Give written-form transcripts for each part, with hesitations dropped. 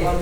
Ya.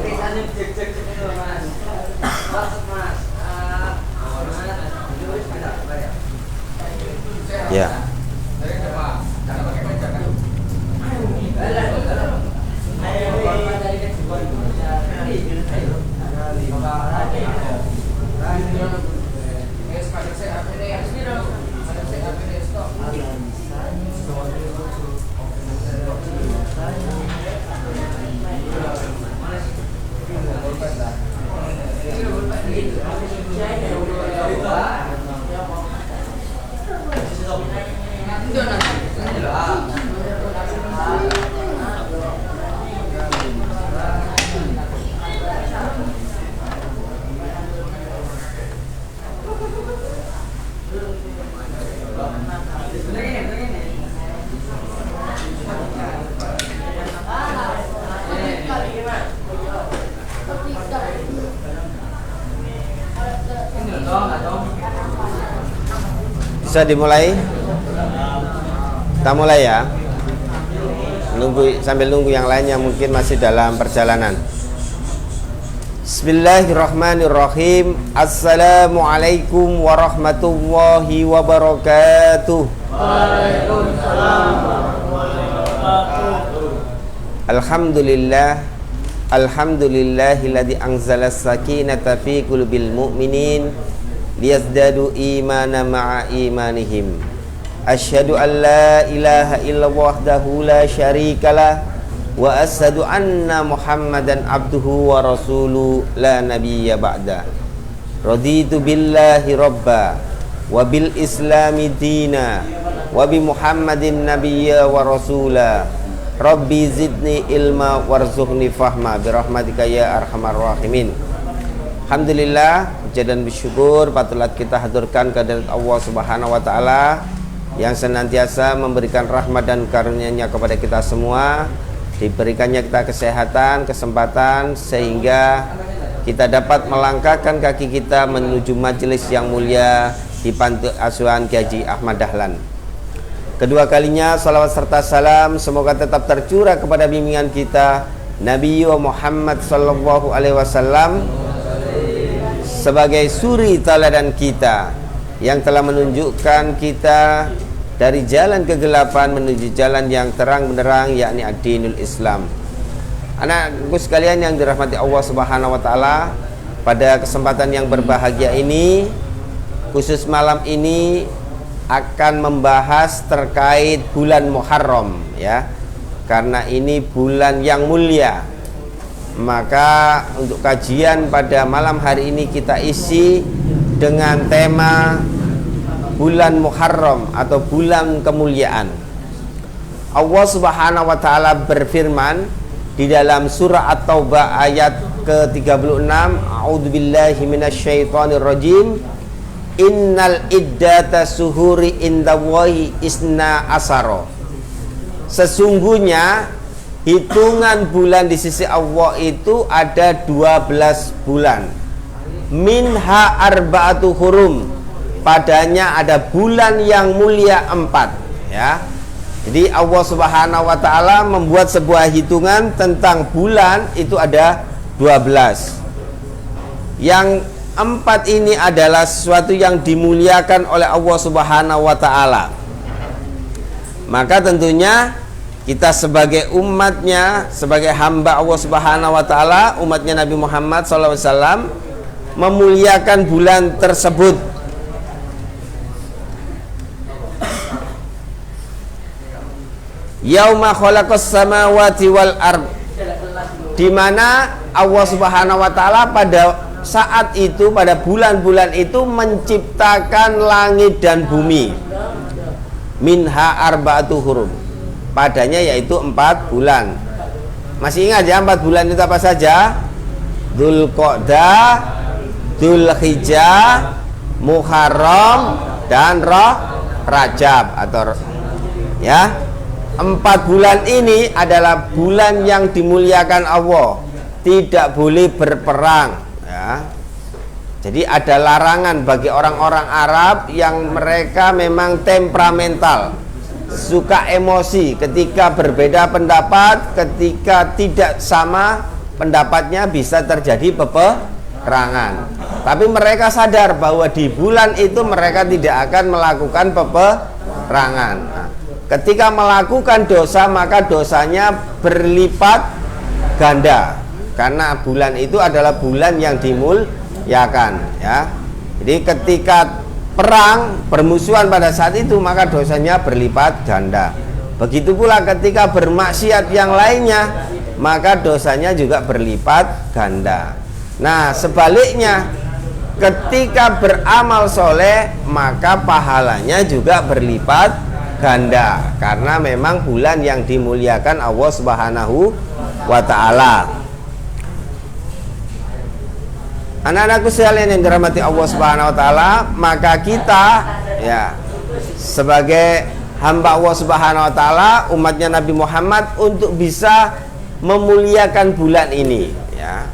Bisa dimulai? Kita mulai ya. Sambil nunggu yang lainnya mungkin masih dalam perjalanan. Bismillahirrahmanirrahim. Assalamualaikum warahmatullahi wabarakatuh. Waalaikumsalam warahmatullahi wabarakatuh. Alhamdulillahilladzi anzala sakinata fi qulubil mu'minin liyazdadu imana ma'a imanihim. Asyhadu an la ilaha illallah wahdahu la syarikalah wa asyhadu anna Muhammadan abduhu wa rasuluhu la nabiyya ba'da. Raditu billahi rabba wa bil islami dina wa bi Muhammadin nabiyya wa rasula. Rabbi zidni ilma warzuqni fahma birahmatika ya arhamar rahimin. Alhamdulillah, puja dan bersyukur patutlah kita haturkan kehadirat Allah Subhanahu wa taala yang senantiasa memberikan rahmat dan karunia-Nya kepada kita semua. Diberikannya kita kesehatan, kesempatan sehingga kita dapat melangkahkan kaki kita menuju majelis yang mulia di Panti Asuhan Kiai Haji Ahmad Dahlan. Kedua kalinya salawat serta salam semoga tetap tercurah kepada bimbingan kita Nabi Muhammad sallallahu alaihi wasallam sebagai suri teladan kita yang telah menunjukkan kita dari jalan kegelapan menuju jalan yang terang benderang, yakni ad-dinul Islam. Anak-anakku sekalian yang dirahmati Allah Subhanahu wa taala, pada kesempatan yang berbahagia ini, khusus malam ini akan membahas terkait bulan Muharram ya. Karena ini bulan yang mulia, maka untuk kajian pada malam hari ini kita isi dengan tema bulan Muharram atau bulan kemuliaan. Allah Subhanahu wa taala berfirman di dalam surah At-Taubah ayat ke-36, A'udzubillahi minasyaitonirrajim. Innal iddata suhuri indallahi isna asaro. Sesungguhnya hitungan bulan di sisi Allah itu ada 12 bulan. Minha arba'atu hurum. Padanya ada bulan yang mulia 4 ya. Jadi Allah Subhanahu wa taala membuat sebuah hitungan tentang bulan itu ada 12. Yang 4 ini adalah sesuatu yang dimuliakan oleh Allah Subhanahu wa taala. Maka tentunya kita sebagai umatnya, sebagai hamba Allah Subhanahu wa taala, umatnya Nabi Muhammad SAW, memuliakan bulan tersebut. Yauma khalaqas samawati wal ard, di mana Allah Subhanahu wa taala pada saat itu, pada bulan-bulan itu menciptakan langit dan bumi. Minha arba'atu hurum, padanya yaitu 4 bulan. Masih ingat ya 4 bulan itu apa saja? Dzulqa'dah, Dzulhijjah, Muharram, dan Rajab atau ya. 4 bulan ini adalah bulan yang dimuliakan Allah, tidak boleh berperang ya. Jadi ada larangan bagi orang-orang Arab yang mereka memang temperamental, suka emosi ketika berbeda pendapat, ketika tidak sama pendapatnya bisa terjadi peperangan. Tapi mereka sadar bahwa di bulan itu mereka tidak akan melakukan peperangan. Nah, ketika melakukan dosa maka dosanya berlipat ganda, karena bulan itu adalah bulan yang dimuliakan, ya. Jadi ketika perang bermusuhan pada saat itu maka dosanya berlipat ganda. Begitu pula ketika bermaksiat yang lainnya maka dosanya juga berlipat ganda. Nah, sebaliknya ketika beramal soleh maka pahalanya juga berlipat ganda, karena memang bulan yang dimuliakan Allah Subhanahu wa ta'ala. Anak-anakku sekalian yang dirahmati Allah Subhanahu wa ta'ala, maka kita ya sebagai hamba Allah Subhanahu wa ta'ala, umatnya Nabi Muhammad, untuk bisa memuliakan bulan ini, ya.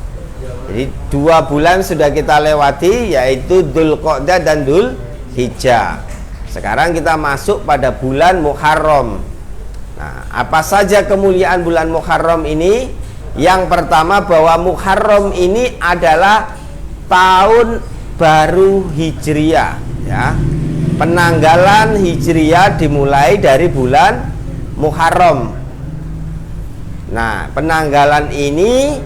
Jadi 2 bulan sudah kita lewati, yaitu Dzulqa'dah dan Dzulhijjah. Sekarang kita masuk pada bulan Muharram. Nah, apa saja kemuliaan bulan Muharram ini? Yang pertama, bahwa Muharram ini adalah tahun baru Hijriyah, ya. Penanggalan Hijriyah dimulai dari bulan Muharram. Nah, penanggalan ini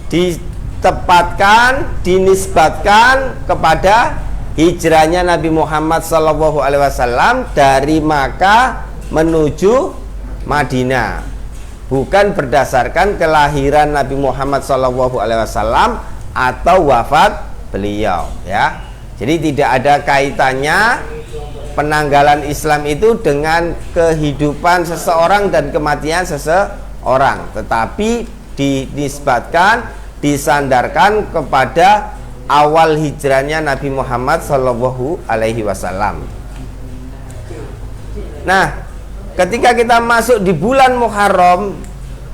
ditempatkan, dinisbatkan kepada hijrahnya Nabi Muhammad SAW dari Makkah menuju Madinah, bukan berdasarkan kelahiran Nabi Muhammad SAW atau wafat beliau, ya. Jadi tidak ada kaitannya penanggalan Islam itu dengan kehidupan seseorang dan kematian seseorang, tetapi dinisbatkan, disandarkan kepada awal hijrahnya Nabi Muhammad SAW. Nah, ketika kita masuk di bulan Muharram,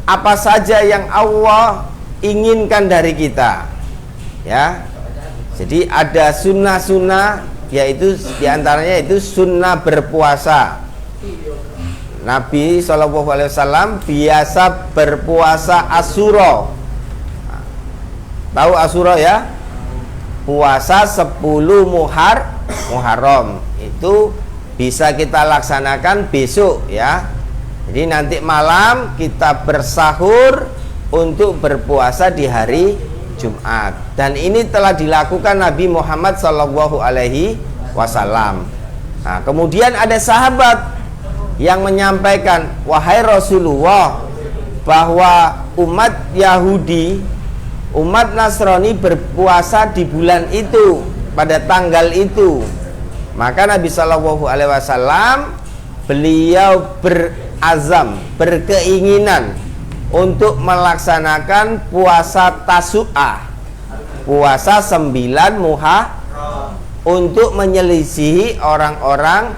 apa saja yang Allah inginkan dari kita, ya. Jadi ada sunnah-sunnah, yaitu diantaranya itu sunnah berpuasa. Nabi SAW biasa berpuasa Asyura. Tahu Asyura, ya? Puasa 10 Muharram. Itu bisa kita laksanakan besok, ya. Jadi nanti malam kita bersahur untuk berpuasa di hari Jumat. Dan ini telah dilakukan Nabi Muhammad SAW. Nah, kemudian ada sahabat yang menyampaikan, wahai Rasulullah, bahwa umat Yahudi, umat Nasrani berpuasa di bulan itu, pada tanggal itu. Maka Nabi SAW beliau berazam, berkeinginan untuk melaksanakan puasa Tasu'ah, puasa 9 Muharram, untuk menyelisihi orang-orang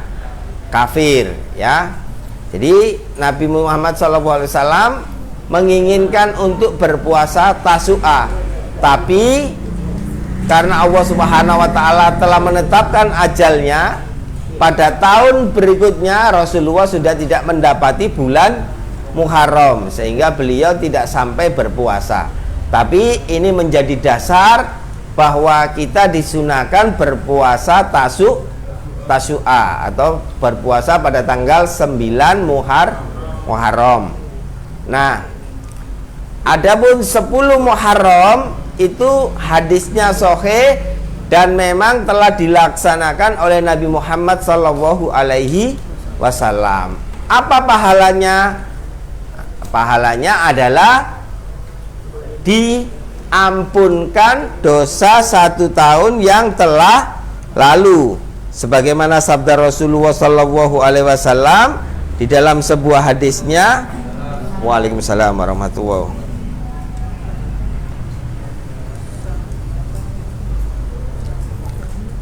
kafir, ya. Jadi Nabi Muhammad SAW menginginkan untuk berpuasa Tasu'ah, tapi karena Allah Subhanahu wa ta'ala telah menetapkan ajalnya, pada tahun berikutnya Rasulullah sudah tidak mendapati bulan Muharram, sehingga beliau tidak sampai berpuasa. Tapi ini menjadi dasar bahwa kita disunahkan berpuasa Tasu'ah atau berpuasa pada tanggal 9 Muharram. Nah, adapun 10 Muharram itu hadisnya sahih dan memang telah dilaksanakan oleh Nabi Muhammad SAW. Apa pahalanya? Pahalanya adalah diampunkan dosa 1 tahun yang telah lalu, sebagaimana sabda Rasulullah SAW di dalam sebuah hadisnya. Waalaikumsalam warahmatullahi wabarakatuh.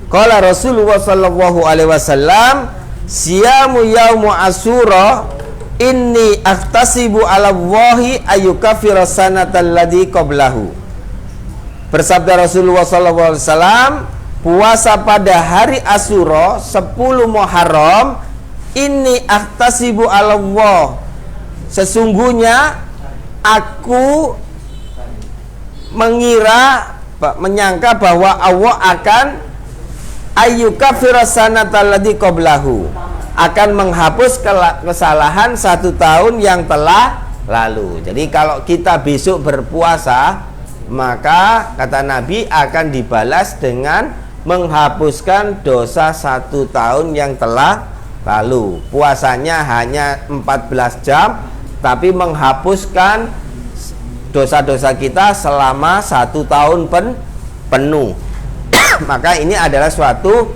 Qala Rasulullah SAW, siyamu yaumu Asyura inni aktasibu ala Allahi ayyukafira sanatal ladzi qablahu. Bersabda Rasulullah SAW, puasa pada hari Asyura 10 Muharram, inni aktasibu ala Allah, sesungguhnya aku menyangka bahwa Allah akan ayyukaffira sanatal ladzi qablahu, akan menghapus kesalahan 1 tahun yang telah lalu. Jadi kalau kita besok berpuasa, maka kata Nabi akan dibalas dengan menghapuskan dosa 1 tahun yang telah lalu. Puasanya hanya 14 jam, tapi menghapuskan dosa-dosa kita selama 1 tahun penuh. Maka ini adalah suatu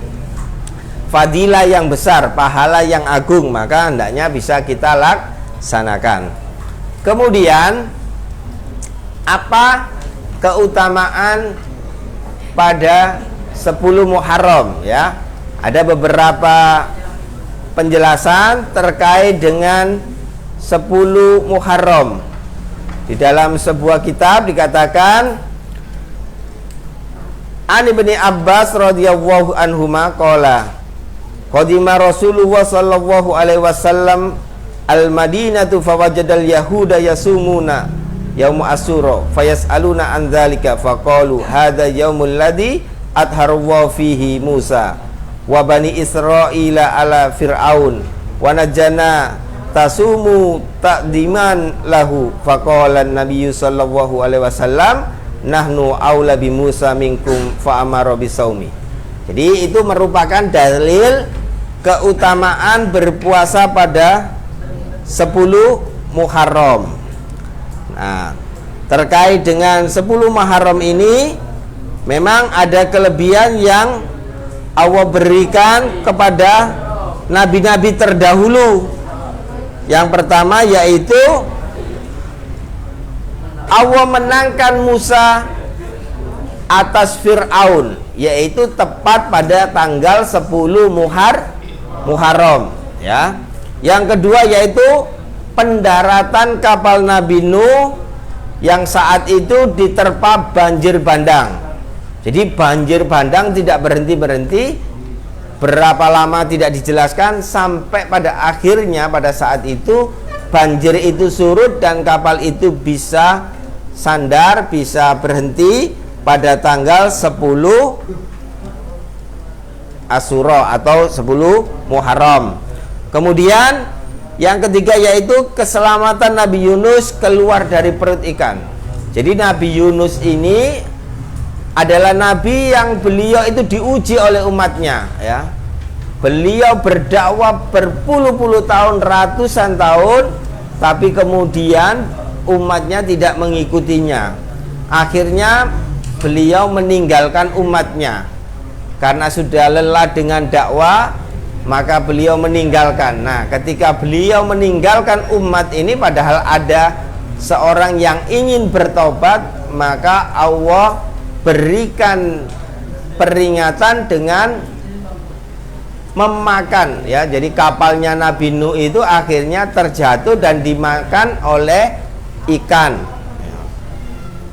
fadilah yang besar, pahala yang agung, maka hendaknya bisa kita laksanakan. Kemudian apa keutamaan pada 10 Muharram ya? Ada beberapa penjelasan terkait dengan 10 Muharram. Di dalam sebuah kitab dikatakan An Ibni Abbas radhiyallahu anhuma qala qadima Rasulullah sallallahu alaihi wasallam al-Madinatu fawajadal yahuda yasumuna yaum Asyura fayas'aluna an dzalika faqalu hadza yaumul ladzi adharallahu fihi Musa wa bani Israila ala fir'aun wa najana tasumu taqdiman lahu faqala an-nabiyyu sallallahu alaihi wasallam nahnu aula bi Musa minkum fa amara bisaumi. Jadi itu merupakan dalil keutamaan berpuasa pada 10 Muharram. Nah, terkait dengan 10 Muharram ini memang ada kelebihan yang Allah berikan kepada nabi-nabi terdahulu. Yang pertama yaitu Allah menangkan Musa atas Fir'aun, yaitu tepat pada tanggal 10 Muharram ya. Yang kedua yaitu pendaratan kapal Nabi Nuh yang saat itu diterpa banjir bandang. Jadi banjir bandang tidak berhenti-berhenti, berapa lama tidak dijelaskan, sampai pada akhirnya pada saat itu banjir itu surut dan kapal itu bisa sandar, bisa berhenti pada tanggal 10 Asyura atau 10 Muharram. Kemudian yang ketiga yaitu keselamatan Nabi Yunus keluar dari perut ikan. Jadi Nabi Yunus ini adalah nabi yang beliau itu diuji oleh umatnya ya. Beliau berdakwah berpuluh-puluh tahun, ratusan tahun, tapi kemudian umatnya tidak mengikutinya. Akhirnya beliau meninggalkan umatnya karena sudah lelah dengan dakwah, maka beliau meninggalkan. Nah, ketika beliau meninggalkan umat ini, padahal ada seorang yang ingin bertobat, maka Allah berikan peringatan dengan memakan ya. Jadi kapalnya Nabi Nuh itu akhirnya terjatuh dan dimakan oleh ikan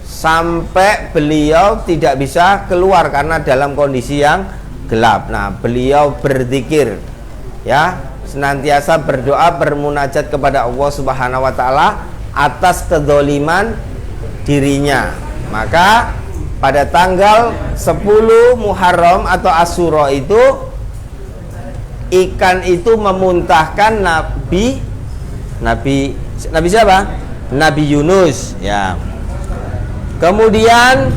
sampai beliau tidak bisa keluar karena dalam kondisi yang gelap. Nah, beliau berzikir ya, senantiasa berdoa, bermunajat kepada Allah Subhanahu wa taala atas kedzaliman dirinya. Maka pada tanggal 10 Muharram atau Asyura itu ikan itu memuntahkan Nabi siapa? Nabi Yunus ya. Kemudian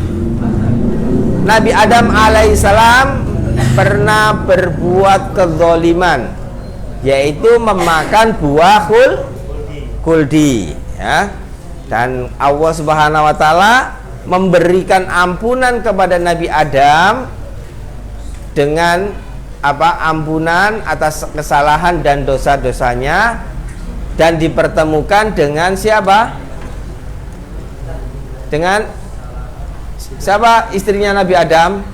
Nabi Adam alaihissalam pernah berbuat kezaliman, yaitu memakan buah khuldi ya. Dan Allah Subhanahu wa taala memberikan ampunan kepada Nabi Adam dengan ampunan atas kesalahan dan dosa-dosanya, dan dipertemukan dengan siapa? Dengan siapa istrinya Nabi Adam?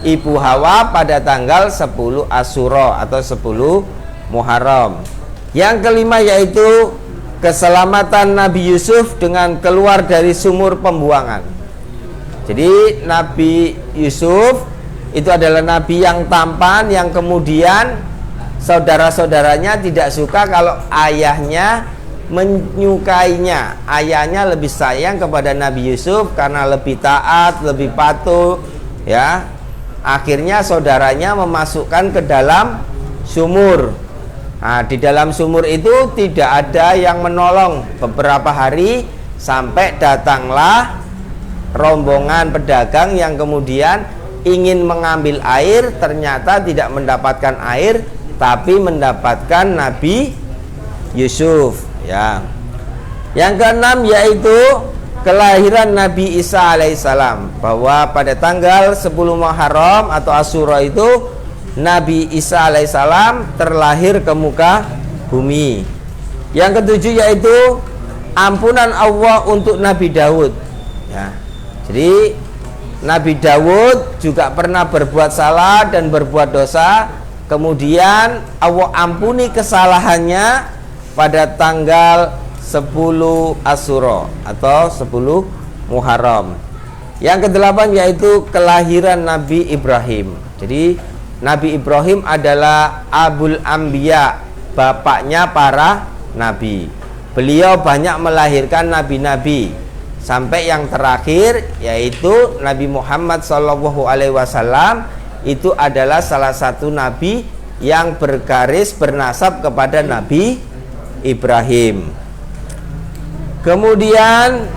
Ibu Hawa pada tanggal 10 Asyura atau 10 Muharram. Yang kelima yaitu keselamatan Nabi Yusuf dengan keluar dari sumur pembuangan. Jadi Nabi Yusuf itu adalah nabi yang tampan, yang kemudian saudara-saudaranya tidak suka kalau ayahnya menyukainya. Ayahnya lebih sayang kepada Nabi Yusuf karena lebih taat, lebih patuh, ya. Akhirnya saudaranya memasukkan ke dalam sumur. Nah, di dalam sumur itu tidak ada yang menolong. Beberapa hari sampai datanglah rombongan pedagang yang kemudian ingin mengambil air, ternyata tidak mendapatkan air, tapi mendapatkan Nabi Yusuf, ya. Yang keenam yaitu kelahiran Nabi Isa alaihissalam, bahwa pada tanggal 10 Muharram atau Asyura itu Nabi Isa alaihissalam terlahir ke muka bumi. Yang ketujuh yaitu ampunan Allah untuk Nabi Daud, ya. Jadi Nabi Daud juga pernah berbuat salah dan berbuat dosa, kemudian Allah ampuni kesalahannya pada tanggal 10 Asyura atau 10 Muharram. Yang kedelapan yaitu kelahiran Nabi Ibrahim. Jadi Nabi Ibrahim adalah Abul Anbiya, bapaknya para nabi. Beliau banyak melahirkan nabi-nabi, sampai yang terakhir yaitu Nabi Muhammad SAW itu adalah salah satu nabi yang bergaris bernasab kepada Nabi Ibrahim. Kemudian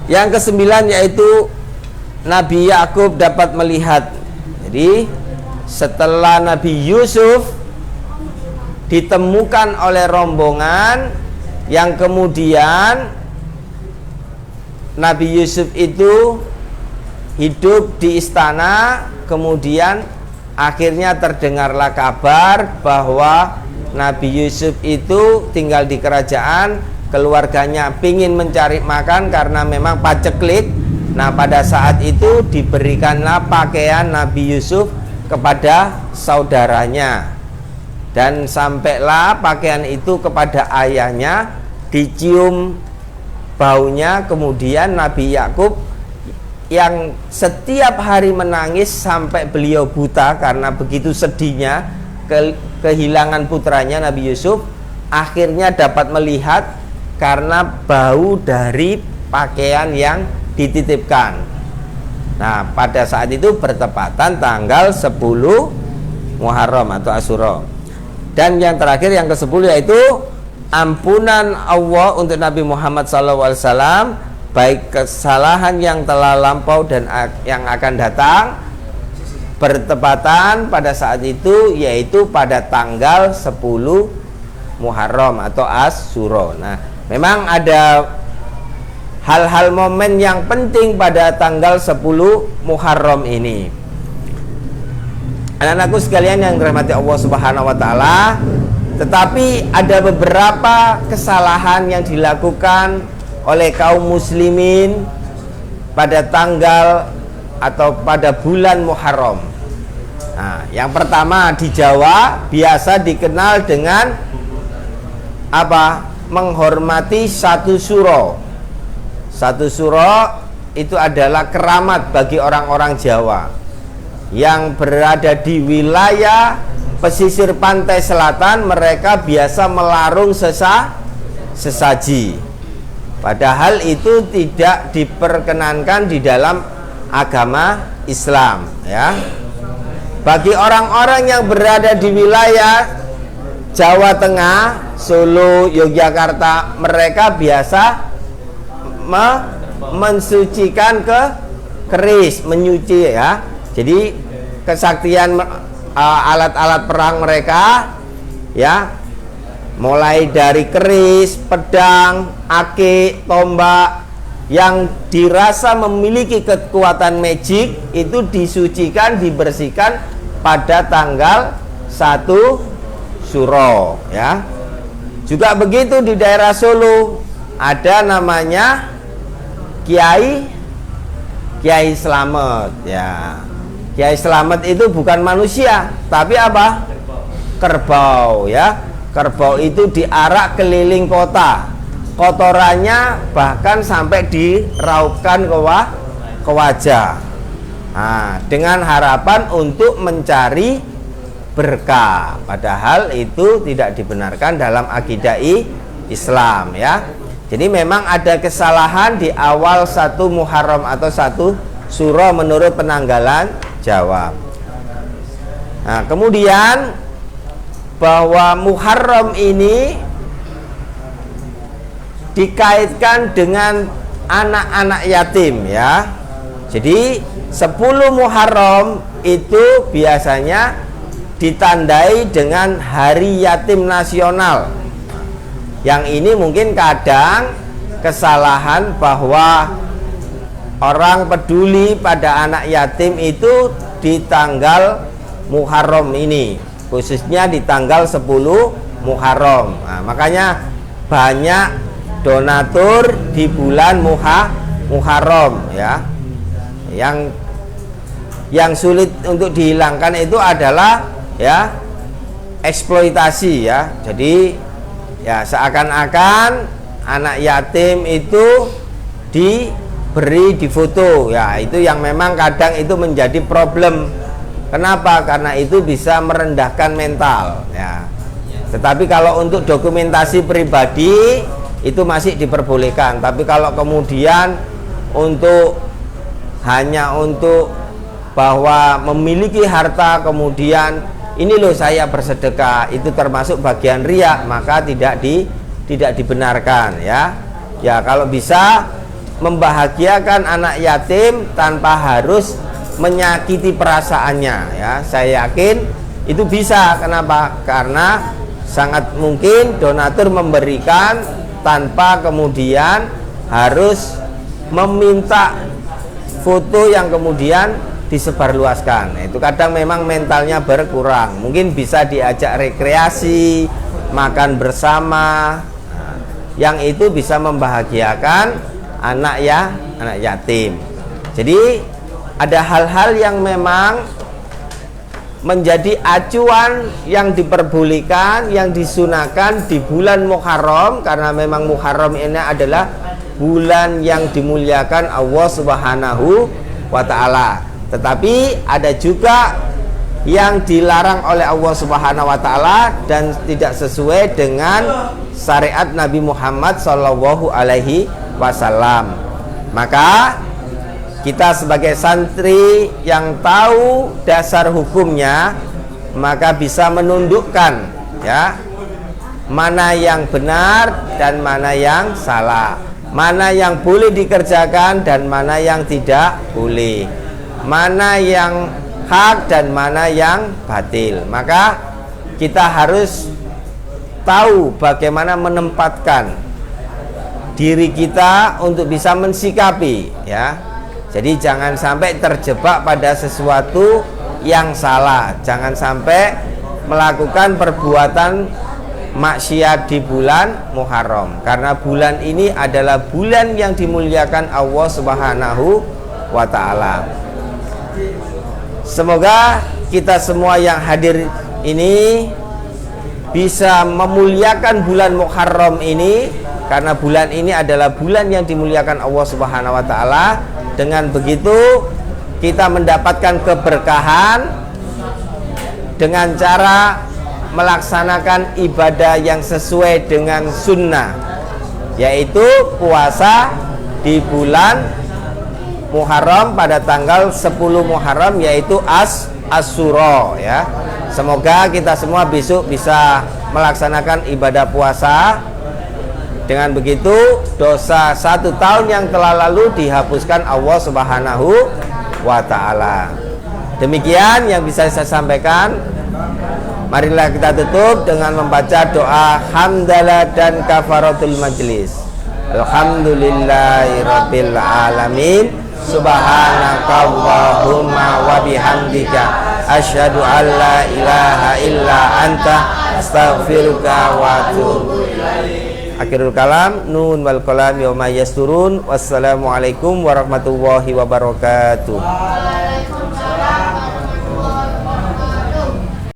yang kesembilan yaitu Nabi Yakub dapat melihat. Jadi setelah Nabi Yusuf ditemukan oleh rombongan yang kemudian Nabi Yusuf itu hidup di istana, kemudian akhirnya terdengarlah kabar bahwa Nabi Yusuf itu tinggal di kerajaan, keluarganya pingin mencari makan karena memang paceklik. Nah, pada saat itu diberikanlah pakaian Nabi Yusuf kepada saudaranya, dan sampailah pakaian itu kepada ayahnya, dicium baunya. Kemudian Nabi Yakub yang setiap hari menangis sampai beliau buta karena begitu sedihnya kehilangan putranya Nabi Yusuf, akhirnya dapat melihat karena bau dari pakaian yang dititipkan. Nah, pada saat itu bertepatan tanggal 10 Muharram atau Asyura. Dan yang terakhir yang ke-10 yaitu ampunan Allah untuk Nabi Muhammad SAW, baik kesalahan yang telah lampau dan yang akan datang, bertepatan pada saat itu yaitu pada tanggal 10 Muharram atau Asyura. Nah, memang ada hal-hal momen yang penting pada tanggal 10 Muharram ini. Anak-anakku sekalian yang dirahmati Allah Subhanahu wa taala, tetapi ada beberapa kesalahan yang dilakukan oleh kaum muslimin pada tanggal atau pada bulan Muharram. Nah, yang pertama di Jawa biasa dikenal dengan apa? Menghormati satu suro. Satu suro itu adalah keramat bagi orang-orang Jawa yang berada di wilayah pesisir pantai selatan. Mereka biasa melarung sesaji. Padahal itu tidak diperkenankan di dalam agama Islam, ya. Bagi orang-orang yang berada di wilayah Jawa Tengah, Solo, Yogyakarta, mereka biasa mensucikan keris, menyuci, ya. Jadi kesaktian alat-alat perang mereka, ya, mulai dari keris, pedang, akik, tombak yang dirasa memiliki kekuatan magic itu disucikan, dibersihkan pada tanggal 1 Syuro, ya. Juga begitu di daerah Solo ada namanya Kiai Slamet, ya. Kiai Slamet itu bukan manusia, tapi apa? Kerbau, ya. Kerbau itu diarak keliling kota. Kotorannya bahkan sampai diraupkan ke wajah. Nah, dengan harapan untuk mencari berkah. Padahal itu tidak dibenarkan dalam akidah Islam ya. Jadi memang ada kesalahan di awal 1 Muharram atau 1 Syuro menurut penanggalan jawab. Nah, kemudian bahwa Muharram ini dikaitkan dengan anak-anak yatim ya. Jadi 10 Muharram itu biasanya ditandai dengan Hari Yatim Nasional. Yang ini mungkin kadang kesalahan bahwa orang peduli pada anak yatim itu di tanggal Muharram ini, khususnya di tanggal 10 Muharram. Nah, makanya banyak donatur di bulan Muharram ya. Yang sulit untuk dihilangkan itu adalah ya eksploitasi ya. Jadi ya seakan-akan anak yatim itu diberi difoto ya, itu yang memang kadang itu menjadi problem. Kenapa? Karena itu bisa merendahkan mental ya. Tetapi kalau untuk dokumentasi pribadi itu masih diperbolehkan. Tapi kalau kemudian hanya untuk bahwa memiliki harta kemudian ini loh saya bersedekah, itu termasuk bagian riya, maka tidak dibenarkan ya. Ya kalau bisa membahagiakan anak yatim tanpa harus menyakiti perasaannya ya, saya yakin itu bisa. Kenapa? Karena sangat mungkin donatur memberikan tanpa kemudian harus meminta foto yang kemudian disebarluaskan. Itu kadang memang mentalnya berkurang. Mungkin bisa diajak rekreasi, makan bersama, yang itu bisa membahagiakan anak yatim. Jadi ada hal-hal yang memang menjadi acuan yang diperbolehkan, yang disunahkan di bulan Muharram, karena memang Muharram ini adalah bulan yang dimuliakan Allah Subhanahu wa Ta'ala. Tetapi ada juga yang dilarang oleh Allah Subhanahu wa Ta'ala dan tidak sesuai dengan syariat Nabi Muhammad Sallallahu Alaihi Wasallam. Maka kita sebagai santri yang tahu dasar hukumnya, maka bisa menundukkan ya mana yang benar dan mana yang salah, mana yang boleh dikerjakan dan mana yang tidak boleh, mana yang hak dan mana yang batil. Maka kita harus tahu bagaimana menempatkan diri kita untuk bisa mensikapi ya. Jadi jangan sampai terjebak pada sesuatu yang salah, jangan sampai melakukan perbuatan maksiat di bulan Muharram, karena bulan ini adalah bulan yang dimuliakan Allah Subhanahu wa Ta'ala. Semoga kita semua yang hadir ini bisa memuliakan bulan Muharram ini, karena bulan ini adalah bulan yang dimuliakan Allah Subhanahu wa Ta'ala. Dengan begitu kita mendapatkan keberkahan dengan cara melaksanakan ibadah yang sesuai dengan sunnah, yaitu puasa di bulan Muharram pada tanggal 10 Muharram, yaitu Asyura ya. Semoga kita semua besok bisa melaksanakan ibadah puasa. Dengan begitu dosa 1 tahun yang telah lalu dihapuskan Allah Subhanahu wa Ta'ala. Demikian yang bisa saya sampaikan. Marilah kita tutup dengan membaca doa hamdalah dan kafaratul majlis. Alhamdulillahirabbil alamin. Subhanakallahumma wa bihamdika asyhadu an la ilaha illa anta astaghfiruka wa atubu ilaik. Akhirul kalam, nun wal qalam yauma yasturun. Wassalamualaikum warahmatullahi wabarakatuh.